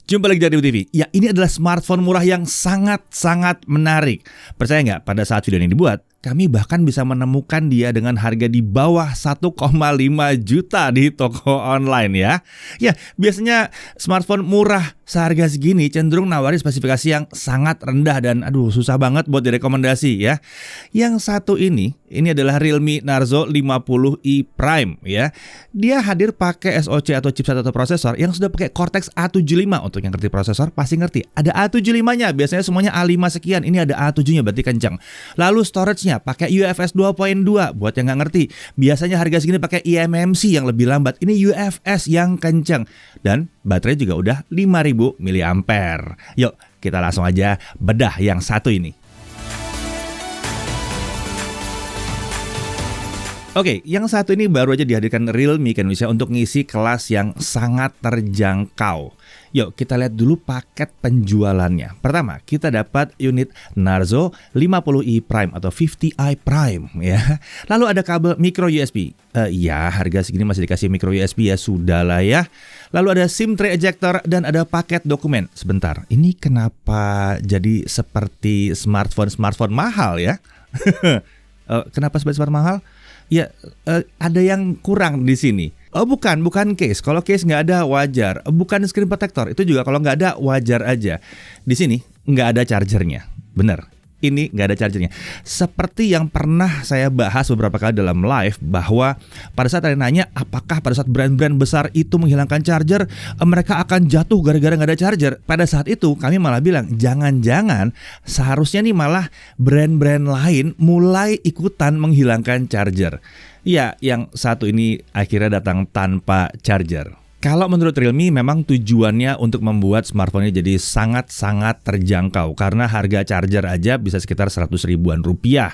Jumpa lagi di TV. Ya, ini adalah smartphone murah yang sangat-sangat menarik. Percaya nggak, pada saat video ini dibuat, kami bahkan bisa menemukan dia dengan harga di bawah 1,5 juta di toko online ya. Ya, biasanya smartphone murah seharga segini cenderung nawarin spesifikasi yang sangat rendah dan susah banget buat direkomendasi ya. Yang satu ini adalah Realme Narzo 50i Prime ya. Dia hadir pakai SoC atau chipset atau prosesor yang sudah pakai Cortex A75. Untuk yang ngerti prosesor pasti ngerti. Ada A75-nya, biasanya semuanya A5 sekian. Ini ada A7-nya, berarti kencang. Lalu storage-nya pakai UFS 2.2. Buat yang nggak ngerti, biasanya harga segini pakai eMMC yang lebih lambat. Ini UFS yang kencang. Dan baterai juga udah 5000 mAh. Yuk, kita langsung aja bedah yang satu ini. Oke, yang satu ini baru aja dihadirkan Realme ke Indonesia untuk ngisi kelas yang sangat terjangkau. Yuk kita lihat dulu paket penjualannya. Pertama, kita dapat unit Narzo 50i Prime atau 50i Prime ya. Lalu ada kabel micro USB. Ya, harga segini masih dikasih micro USB ya, sudahlah ya. Lalu ada SIM tray ejector dan ada paket dokumen. Sebentar, ini kenapa jadi seperti smartphone mahal ya? Kenapa seperti smartphone mahal? Ya, ada yang kurang di sini. Oh bukan case. Kalau case nggak ada wajar. Bukan screen protector, itu juga kalau nggak ada wajar aja. Di sini nggak ada chargernya. Bener, ini nggak ada chargernya. Seperti yang pernah saya bahas beberapa kali dalam live, bahwa pada saat ada nanya apakah pada saat brand-brand besar itu menghilangkan charger, mereka akan jatuh gara-gara nggak ada charger. Pada saat itu kami malah bilang, jangan-jangan seharusnya nih malah brand-brand lain mulai ikutan menghilangkan charger. Ya, yang satu ini akhirnya datang tanpa charger. Kalau menurut Realme memang tujuannya untuk membuat smartphone ini jadi sangat-sangat terjangkau, karena harga charger aja bisa sekitar 100 ribuan rupiah.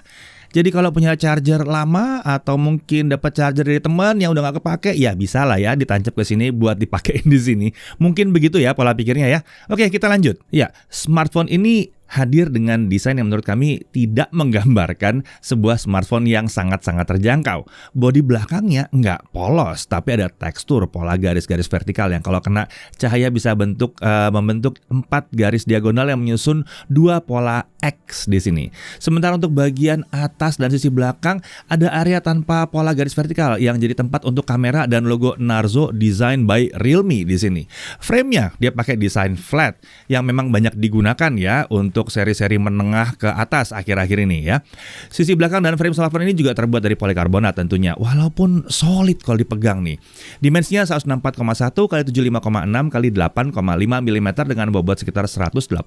Jadi kalau punya charger lama atau mungkin dapat charger dari teman yang udah nggak kepake, ya bisa lah ya ditancap ke sini buat dipakein di sini. Mungkin begitu ya pola pikirnya ya. Oke, kita lanjut. Ya, smartphone ini hadir dengan desain yang menurut kami tidak menggambarkan sebuah smartphone yang sangat-sangat terjangkau. Bodi belakangnya nggak polos, tapi ada tekstur pola garis-garis vertikal yang kalau kena cahaya bisa membentuk 4 garis diagonal yang menyusun 2 pola X di sini. Sementara untuk bagian atas dan sisi belakang ada area tanpa pola garis vertikal yang jadi tempat untuk kamera dan logo Narzo Design by Realme di sini. Frame-nya dia pakai desain flat yang memang banyak digunakan ya untuk seri-seri menengah ke atas akhir-akhir ini ya. Sisi belakang dan frame smartphone ini juga terbuat dari polikarbonat tentunya, walaupun solid kalau dipegang nih. Dimensinya 164,1 x 75,6 x 8,5 mm dengan bobot sekitar 182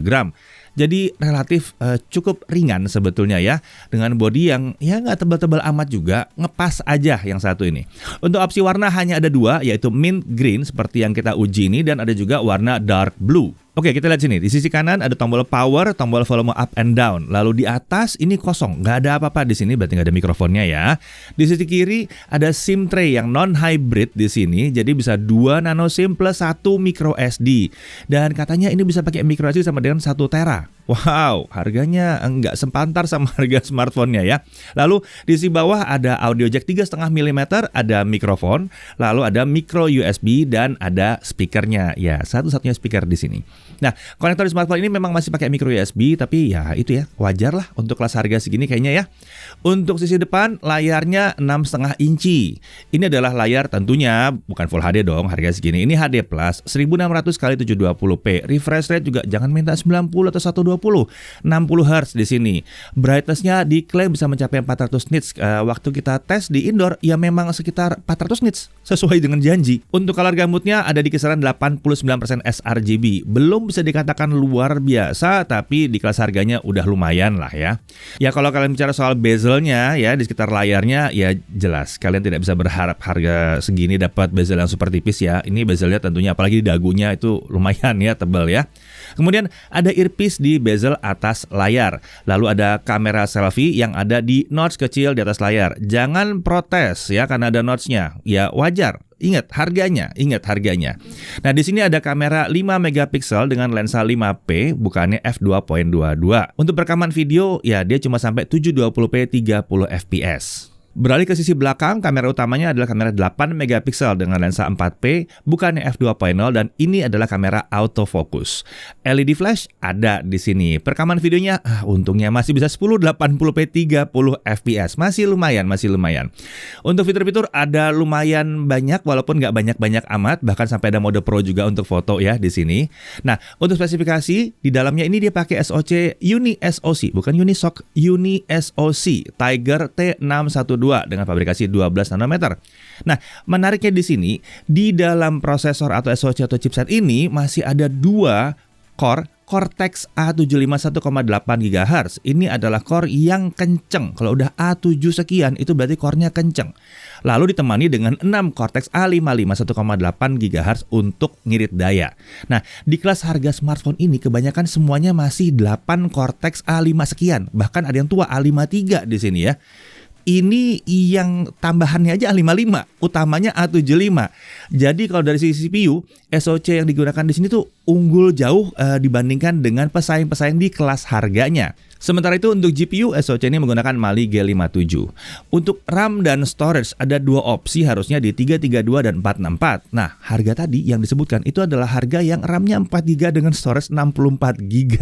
gram. Jadi relatif cukup ringan sebetulnya ya, dengan bodi yang ya nggak tebal-tebal amat juga, ngepas aja yang satu ini. Untuk opsi warna hanya ada 2, yaitu mint green seperti yang kita uji ini, dan ada juga warna dark blue. Oke, kita lihat sini. Di sisi kanan ada tombol power, tombol volume up and down. Lalu di atas ini kosong, nggak ada apa-apa di sini, berarti nggak ada mikrofonnya ya. Di sisi kiri ada SIM tray yang non-hybrid di sini, jadi bisa 2 nano SIM plus 1 micro SD. Dan katanya ini bisa pakai micro SD sama dengan 1 tera. Wow, harganya nggak sepantar sama harga smartphone-nya ya. Lalu di sisi bawah ada audio jack 3,5 mm, ada mikrofon, lalu ada micro USB dan ada speakernya. Ya, satu-satunya speaker di sini. Nah, konektor di smartphone ini memang masih pakai micro USB, tapi ya itu ya, wajar lah untuk kelas harga segini kayaknya ya. Untuk sisi depan, layarnya 6,5 inci. Ini adalah layar tentunya bukan Full HD dong, harga segini. Ini HD+, 1600 x 720p. Refresh rate juga jangan minta 90 atau 120, 60 Hz di sini. Brightness-nya diklaim bisa mencapai 400 nits. Waktu kita tes di indoor, ya memang sekitar 400 nits, sesuai dengan janji. Untuk color gamutnya ada di kisaran 89% sRGB. Belum bisa dikatakan luar biasa, tapi di kelas harganya udah lumayan lah ya. Ya kalau kalian bicara soal bezelnya ya di sekitar layarnya, ya jelas kalian tidak bisa berharap harga segini dapat bezel yang super tipis ya. Ini bezelnya tentunya apalagi di dagunya itu lumayan ya, tebal ya. Kemudian ada earpiece di bezel atas layar. Lalu ada kamera selfie yang ada di notch kecil di atas layar. Jangan protes ya karena ada notch-nya. Ya wajar. Ingat harganya. Nah, di sini ada kamera 5 megapiksel dengan lensa 5P, bukannya f2.22. Untuk rekaman video, ya dia cuma sampai 720p 30 fps. Beralih ke sisi belakang, kamera utamanya adalah kamera 8 megapiksel dengan lensa 4P, bukannya f2.0, dan ini adalah kamera autofocus. LED flash ada di sini. Perekaman videonya, untungnya masih bisa 1080p 30 fps. Masih lumayan. Untuk fitur-fitur ada lumayan banyak, walaupun nggak banyak-banyak amat, bahkan sampai ada mode Pro juga untuk foto ya di sini. Nah, untuk spesifikasi, di dalamnya ini dia pakai SoC Uni SoC, bukan Unisoc, Uni SoC Tiger T612 dengan fabrikasi 12 nanometer. Nah, menariknya di sini, di dalam prosesor atau SoC atau chipset ini masih ada dua core Cortex A75 1,8 GHz. Ini adalah core yang kenceng. Kalau udah A7 sekian, itu berarti core-nya kenceng. Lalu ditemani dengan 6 Cortex A55 1,8 GHz untuk ngirit daya. Nah, di kelas harga smartphone ini kebanyakan semuanya masih 8 Cortex A5 sekian. Bahkan ada yang tua A53 di sini ya. Ini yang tambahannya aja A55, utamanya A75. Jadi kalau dari sisi CPU, SoC yang digunakan di sini tuh unggul jauh dibandingkan dengan pesaing-pesaing di kelas harganya. Sementara itu untuk GPU, SoC ini menggunakan Mali G57. Untuk RAM dan storage ada dua opsi harusnya di 332 dan 464. Nah, harga tadi yang disebutkan itu adalah harga yang RAM-nya 4GB dengan storage 64GB.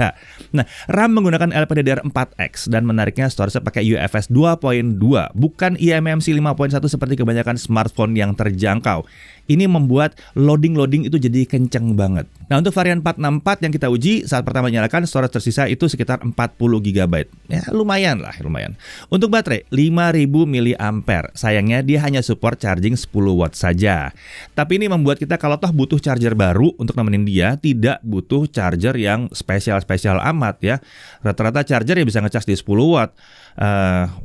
Nah, RAM menggunakan LPDDR4X dan menariknya storage pakai UFS 2.2, bukan eMMC 5.1 seperti kebanyakan smartphone yang terjangkau. Ini membuat loading itu jadi kenceng banget. Nah, untuk varian 464 yang kita uji saat pertama nyalakan, storage tersisa itu sekitar 40GB. Ya, lumayan. Untuk baterai 5000 mAh. Sayangnya dia hanya support charging 10 watt saja. Tapi ini membuat kita kalau toh butuh charger baru untuk nemenin dia, tidak butuh charger yang spesial amat ya. Rata-rata charger ya bisa ngecas di 10 watt.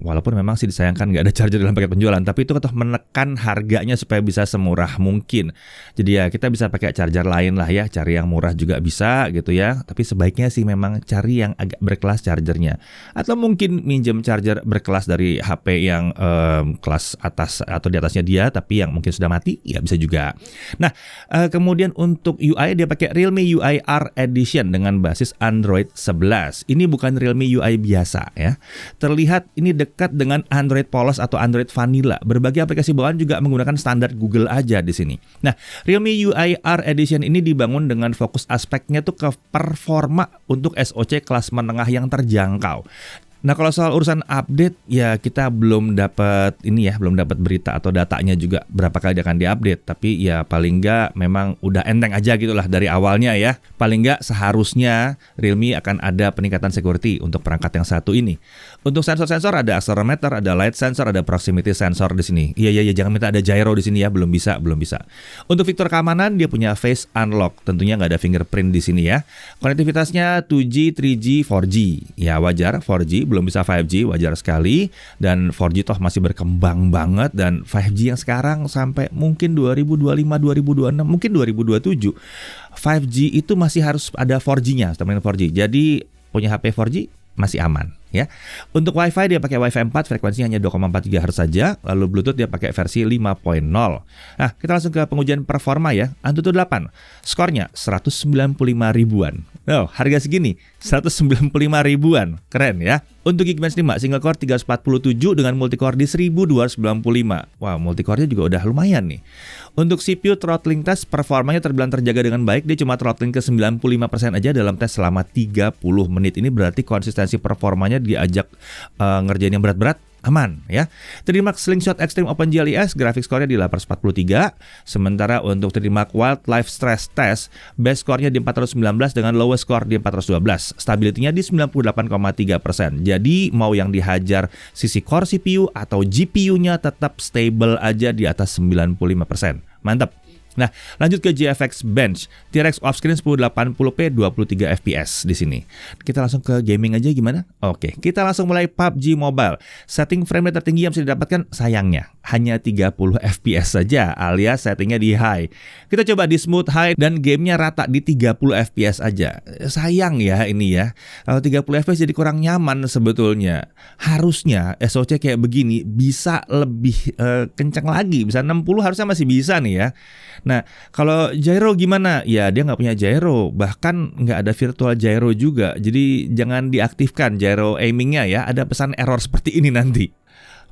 Walaupun memang sih disayangkan nggak ada charger dalam paket penjualan, tapi itu toh menekan harganya supaya bisa semurah mungkin. Jadi ya kita bisa pakai charger lain lah ya, cari yang murah juga bisa gitu ya. Tapi sebaiknya sih memang cari yang agak berkelas chargernya, atau mungkin minjem charger berkelas dari HP yang kelas atas atau di atasnya dia, tapi yang mungkin sudah mati ya bisa juga. Nah, kemudian untuk UI dia pakai Realme UI R Edition dengan basis Android 11. Ini bukan Realme UI biasa ya. Terlihat ini dekat dengan Android polos atau Android vanilla. Berbagai aplikasi bawaan juga menggunakan standar Google aja di sini. Nah, Realme UI R Edition ini dibangun dengan fokus aspeknya tuh ke performa untuk SoC kelas menengah yang terjangkau. Nah, kalau soal urusan update ya kita belum dapat berita atau datanya juga berapa kali dia akan diupdate. Tapi ya paling nggak memang udah enteng aja gitulah dari awalnya ya. Paling nggak seharusnya Realme akan ada peningkatan security untuk perangkat yang satu ini. Untuk sensor-sensor ada accelerometer, ada light sensor, ada proximity sensor di sini. Iya jangan minta ada gyro di sini ya, belum bisa. Untuk fitur keamanan dia punya face unlock, tentunya nggak ada fingerprint di sini ya. Konektivitasnya 2G, 3G, 4G. Ya wajar 4G, belum bisa 5G, wajar sekali. Dan 4G toh masih berkembang banget, dan 5G yang sekarang sampai mungkin 2025, 2026, mungkin 2027. 5G itu masih harus ada 4G-nya, teman 4G. Jadi punya HP 4G masih aman ya. Untuk Wi-Fi dia pakai Wi-Fi 4, frekuensinya hanya 2,4 GHz saja. Lalu Bluetooth dia pakai versi 5.0. Nah, kita langsung ke pengujian performa ya. Antutu 8, skornya 195 ribuan. Oh, harga segini 195 ribuan, keren ya. Untuk Geekbench 5 single core 347 dengan multicore di 1295. Wah, multicore-nya juga udah lumayan nih. Untuk CPU throttling test performanya terbilang terjaga dengan baik. Dia cuma throttling ke 95% aja dalam tes selama 30 menit. Ini berarti konsistensi performanya diajak ngerjain yang berat-berat aman ya. 3D Mark Slingshot Extreme OpenGL ES grafik skornya di 843. Sementara untuk 3D Mark Wildlife Stress Test base skornya di 419 dengan lowest score di 412. Stability-nya di 98,3%. Jadi mau yang dihajar sisi core CPU atau GPU-nya tetap stable aja di atas 95%. Mantap. Nah, lanjut ke GFX Bench. T-Rex offscreen 1080p 23 fps di sini. Kita langsung ke gaming aja gimana? Oke, kita langsung mulai PUBG Mobile. Setting frame rate tertinggi yang bisa didapatkan sayangnya hanya 30 fps saja, alias settingnya di high. Kita coba di smooth high dan gamenya rata di 30 fps aja. Sayang ya ini ya. Kalau 30 fps jadi kurang nyaman sebetulnya. Harusnya SoC kayak begini bisa lebih kencang lagi, bisa 60 harusnya masih bisa nih ya. Nah, kalau gyro gimana? Ya, dia nggak punya gyro, bahkan nggak ada virtual gyro juga. Jadi jangan diaktifkan gyro aimingnya ya, ada pesan error seperti ini nanti.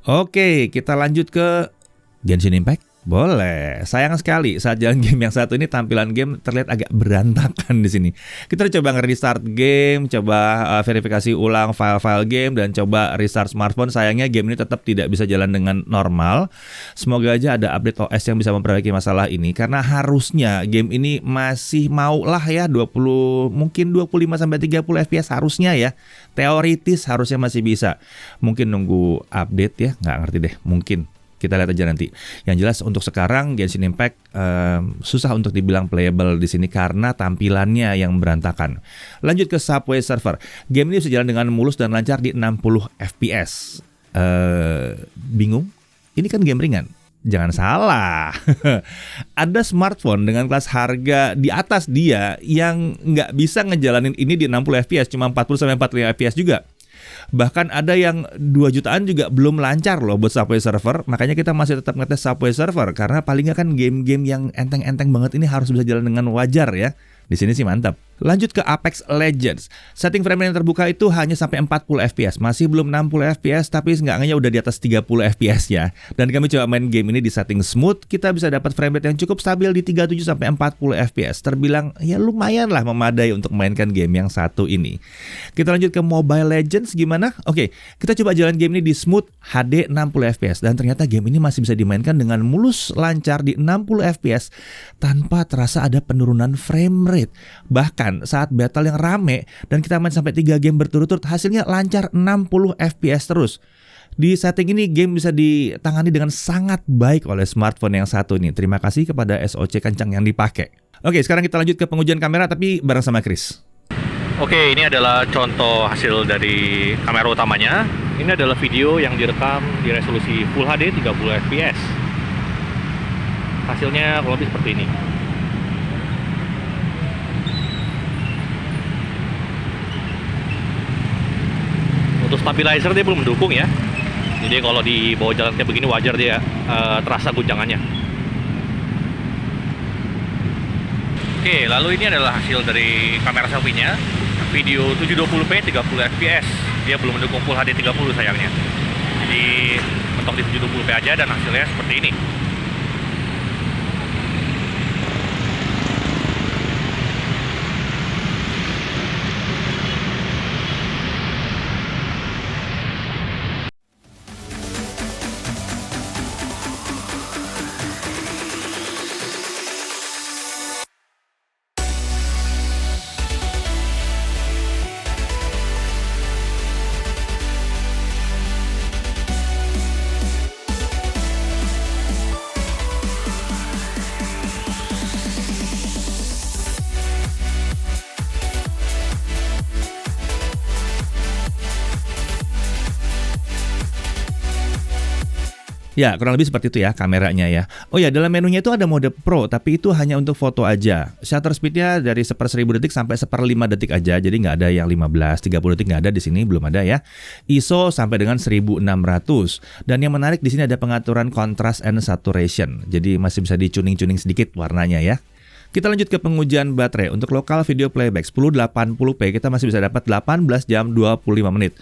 Oke, kita lanjut ke Genshin Impact. Boleh. Sayang sekali saat jalan game yang satu ini tampilan game terlihat agak berantakan di sini. Kita coba nge-restart game, coba verifikasi ulang file-file game dan coba restart smartphone. Sayangnya game ini tetap tidak bisa jalan dengan normal. Semoga aja ada update OS yang bisa memperbaiki masalah ini karena harusnya game ini masih mau lah ya 20 mungkin 25 sampai 30 FPS harusnya ya. Teoritis harusnya masih bisa. Mungkin nunggu update ya, nggak ngerti deh, mungkin. Kita lihat aja nanti. Yang jelas untuk sekarang Genshin Impact susah untuk dibilang playable di sini karena tampilannya yang berantakan. Lanjut ke Subway Surfer. Game ini bisa jalan dengan mulus dan lancar di 60 FPS. Bingung? Ini kan game ringan. Jangan salah. Ada smartphone dengan kelas harga di atas dia yang nggak bisa ngejalanin ini di 60 FPS, cuma 40 sampai 45 FPS juga. Bahkan ada yang 2 jutaan juga belum lancar loh buat Subway Surfer. Makanya kita masih tetap ngetes Subway Surfer karena paling nggak kan game-game yang enteng-enteng banget ini harus bisa jalan dengan wajar ya. Di sini sih mantap. Lanjut ke Apex Legends. Setting frame rate yang terbuka itu hanya sampai 40 FPS. Masih belum 60 FPS, tapi seenggaknya udah di atas 30 FPS ya. Dan kami coba main game ini di setting smooth. Kita bisa dapat frame rate yang cukup stabil di 37 sampai 40 FPS. Terbilang ya lumayan lah memadai untuk mainkan game yang satu ini. Kita lanjut ke Mobile Legends gimana? Oke, kita coba jalan game ini di smooth HD 60 FPS. Dan ternyata game ini masih bisa dimainkan dengan mulus lancar di 60 FPS tanpa terasa ada penurunan frame rate. Bahkan saat battle yang rame dan kita main sampai 3 game berturut-turut hasilnya lancar 60 FPS terus. Di setting ini game bisa ditangani dengan sangat baik oleh smartphone yang satu ini. Terima kasih kepada SoC kencang yang dipakai. Oke, sekarang kita lanjut ke pengujian kamera tapi bareng sama Chris. Oke, ini adalah contoh hasil dari kamera utamanya. Ini adalah video yang direkam di resolusi Full HD 30 FPS. Hasilnya kurang lebih seperti ini. Untuk stabilizer dia belum mendukung ya. Jadi kalau di bawah jalan kayak begini wajar dia terasa guncangannya. Oke, lalu ini adalah hasil dari kamera selfie-nya. Video 720p 30 fps. Dia belum mendukung Full HD 30 sayangnya. Jadi mentok di 720p aja dan hasilnya seperti ini. Ya, kurang lebih seperti itu ya kameranya ya. Oh ya, dalam menunya itu ada mode Pro, tapi itu hanya untuk foto aja. Shutter speednya dari 1/1000 detik sampai 1/5 detik aja, jadi nggak ada yang 15, 30 detik nggak ada di sini, belum ada ya. ISO sampai dengan 1600. Dan yang menarik di sini ada pengaturan contrast and saturation, jadi masih bisa dicuning-cuning sedikit warnanya ya. Kita lanjut ke pengujian baterai. Untuk lokal video playback 1080p kita masih bisa dapat 18 jam 25 menit.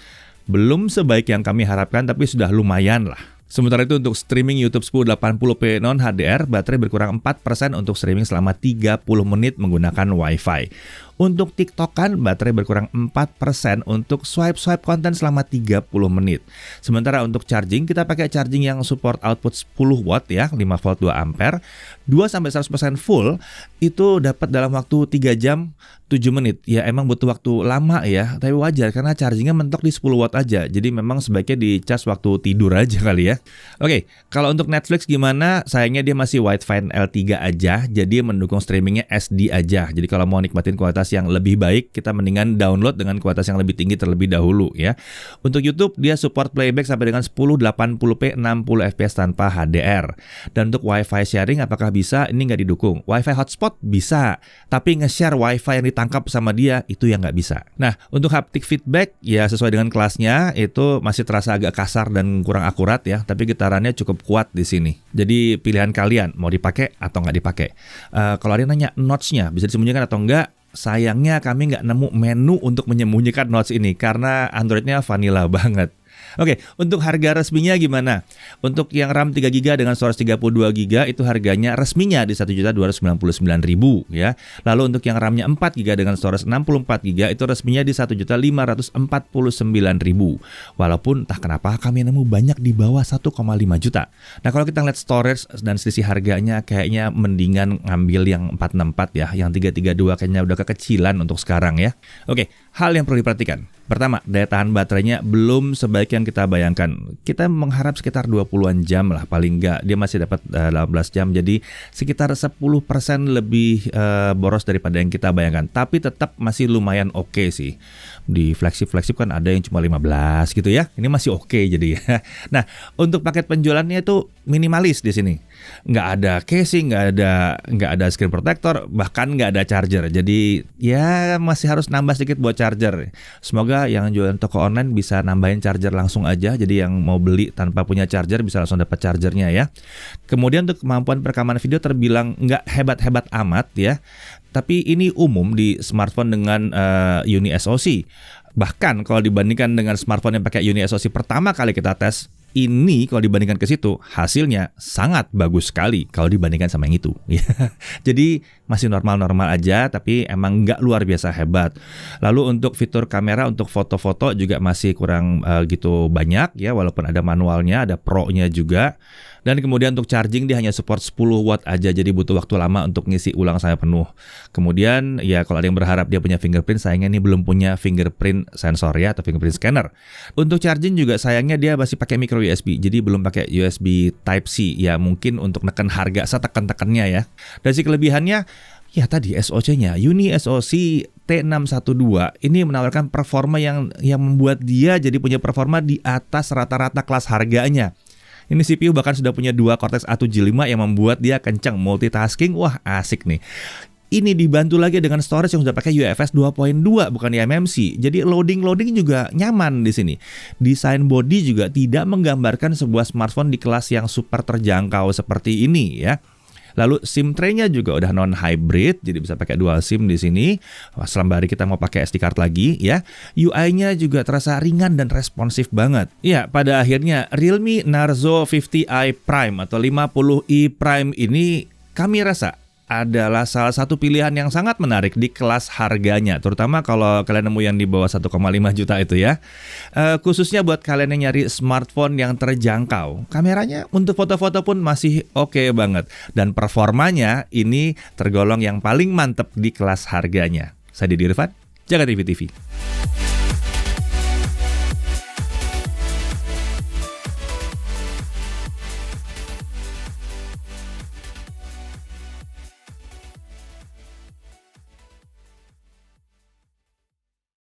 Belum sebaik yang kami harapkan, tapi sudah lumayan lah. Sementara itu untuk streaming YouTube 1080p non-HDR, baterai berkurang 4% untuk streaming selama 30 menit menggunakan Wi-Fi. Untuk TikTokan, baterai berkurang 4% untuk swipe konten selama 30 menit. Sementara untuk charging, kita pakai charging yang support output 10 watt ya, 5 volt 2 ampere. 2-100% full, itu dapat dalam waktu 3 jam 7 menit. Ya emang butuh waktu lama ya, tapi wajar karena chargingnya mentok di 10 watt aja. Jadi memang sebaiknya di-charge waktu tidur aja kali ya. Oke, kalau untuk Netflix gimana? Sayangnya dia masih Widevine L3 aja, jadi mendukung streamingnya SD aja. Jadi kalau mau nikmatin kualitas yang lebih baik, kita mendingan download dengan kualitas yang lebih tinggi terlebih dahulu ya. Untuk YouTube dia support playback sampai dengan 1080p 60 fps tanpa HDR. Dan untuk Wi-Fi sharing apakah bisa? Ini nggak didukung. Wi-Fi hotspot bisa, tapi nge-share Wi-Fi yang ditangkap sama dia itu yang nggak bisa. Nah, untuk haptic feedback ya sesuai dengan kelasnya itu masih terasa agak kasar dan kurang akurat ya, tapi getarannya cukup kuat di sini. Jadi pilihan kalian mau dipakai atau nggak dipakai. Kalau ada yang nanya notch-nya bisa disembunyikan atau enggak? Sayangnya kami nggak nemu menu untuk menyembunyikan notch ini karena Android-nya vanilla banget. Oke, untuk harga resminya gimana? Untuk yang RAM 3GB dengan storage 32GB itu harganya resminya di 1.299.000 ya. Lalu untuk yang RAM-nya 4GB dengan storage 64GB itu resminya di 1.549.000. Walaupun entah kenapa kami nemu banyak di bawah 1,5 juta. Nah, kalau kita lihat storage dan selisih harganya kayaknya mendingan ngambil yang 464 ya. Yang 332 kayaknya udah kekecilan untuk sekarang ya. Oke, hal yang perlu diperhatikan. Pertama, daya tahan baterainya belum sebaik yang kita bayangkan. Kita mengharap sekitar 20-an jam lah paling enggak. Dia masih dapat 18 jam, jadi sekitar 10% lebih boros daripada yang kita bayangkan. Tapi tetap masih lumayan oke sih. Di flagship kan ada yang cuma 15 gitu ya. Ini masih oke jadi ya. Nah, untuk paket penjualannya itu minimalis di sini. Nggak ada casing, nggak ada screen protector, bahkan nggak ada charger. Jadi ya masih harus nambah sedikit buat charger. Semoga yang jualan toko online bisa nambahin charger langsung aja. Jadi yang mau beli tanpa punya charger bisa langsung dapat chargernya ya. Kemudian untuk kemampuan perekaman video terbilang nggak hebat-hebat amat ya. Tapi ini umum di smartphone dengan Uni SoC. Bahkan kalau dibandingkan dengan smartphone yang pakai Uni SoC pertama kali kita tes, ini kalau dibandingkan ke situ hasilnya sangat bagus sekali kalau dibandingkan sama yang itu. Jadi masih normal-normal aja, tapi emang nggak luar biasa hebat. Lalu untuk fitur kamera untuk foto-foto juga masih kurang gitu banyak ya, walaupun ada manualnya, ada pro-nya juga. Dan kemudian untuk charging dia hanya support 10 watt aja, jadi butuh waktu lama untuk ngisi ulang sampai penuh. Kemudian ya kalau ada yang berharap dia punya fingerprint, sayangnya ini belum punya fingerprint sensor ya, atau fingerprint scanner. Untuk charging juga sayangnya dia masih pakai micro USB, jadi belum pakai USB Type-C ya, mungkin untuk neken harga setekan-tekannya ya. Dan si kelebihannya ya tadi SoC-nya, Uni SoC T612 ini menawarkan performa yang membuat dia jadi punya performa di atas rata-rata kelas harganya. Ini CPU bahkan sudah punya 2 Cortex A75 yang membuat dia kencang multitasking. Wah, asik nih. Ini dibantu lagi dengan storage yang sudah pakai UFS 2.2 bukan eMMC. Jadi loading juga nyaman di sini. Desain body juga tidak menggambarkan sebuah smartphone di kelas yang super terjangkau seperti ini ya. Lalu SIM tray-nya juga udah non-hybrid, jadi bisa pakai dual SIM di sini. Sembari kita mau pakai SD card lagi ya. UI-nya juga terasa ringan dan responsif banget. Ya, pada akhirnya Realme Narzo 50i Prime atau 50i Prime ini kami rasa adalah salah satu pilihan yang sangat menarik di kelas harganya, terutama kalau kalian nemu yang di bawah 1,5 juta itu ya. Khususnya buat kalian yang nyari smartphone yang terjangkau, kameranya untuk foto-foto pun masih oke banget, dan performanya ini tergolong yang paling mantep di kelas harganya. Saya Didi Irfan, Jaga TV TV.